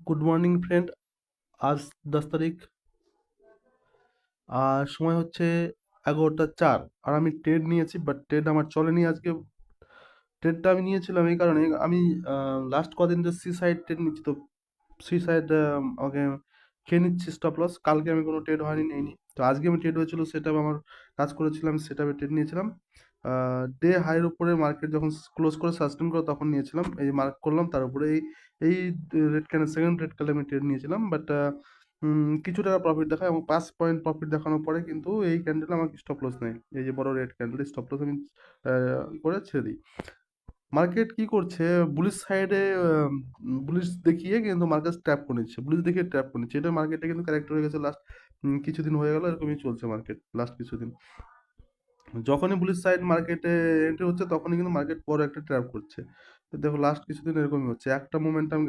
Good morning friend. আজ 10 তারিখ, আর সময় হচ্ছে 11টা 4। আর আমি ট্রেড নিয়েছি, বাট ট্রেড আমার চলেনি আজকে। ট্রেডটা আমি নিয়েছিলাম এই কারণে, আমি লাস্ট কদিন যে সি সাইড ট্রেড নিচ্ছি, তো সি সাইড আমাকে খেয়ে নিচ্ছি স্টপ লস। কালকে আমি কোনো ট্রেড হয়নি, নেইনি। তো আজকে আমি ট্রেড হয়েছিল, সেটা আমার কাজ করেছিলাম, সেটা আমি ট্রেড নিয়েছিলাম। ডে হাইয়ের উপরে মার্কেট যখন ক্লোজ করে সাস্টেন করে তখন নিয়েছিলাম, এই মার্ক করলাম তার উপরে এই red candle, second red candle আমি ট্রেড নিয়েছিলাম। বাট কিছু টাকা প্রফিট দেখায় এবং 5 পয়েন্ট প্রফিট দেখানোর পরে কিন্তু এই ক্যান্ডেল আমাকে স্টপ লস নেই, এই যে বড় রেড ক্যান্ডেল স্টপ লস আমি করে ছেড়ে দিই। মার্কেট কি করছে, বুলিশ সাইডে বুলিশ দেখিয়ে কিন্তু মার্কেট ট্র্যাপ করে নিচ্ছে, বুলিশ দেখিয়ে ট্র্যাপ করে নিচ্ছে। এটা মার্কেটে কিন্তু ক্যারেক্টার হয়ে গেছে লাস্ট কিছুদিন হয়ে গেল, এরকমই চলছে মার্কেট লাস্ট কিছুদিন। যখনই বুলিশ সাইড মার্কেটে এন্ট্রি হচ্ছে তখনই কিন্তু মার্কেট বড় একটা ট্র্যাপ করছে। তো দেখো লাস্ট কিছুদিন এরকমই হচ্ছে, একটা মোমেন্টাম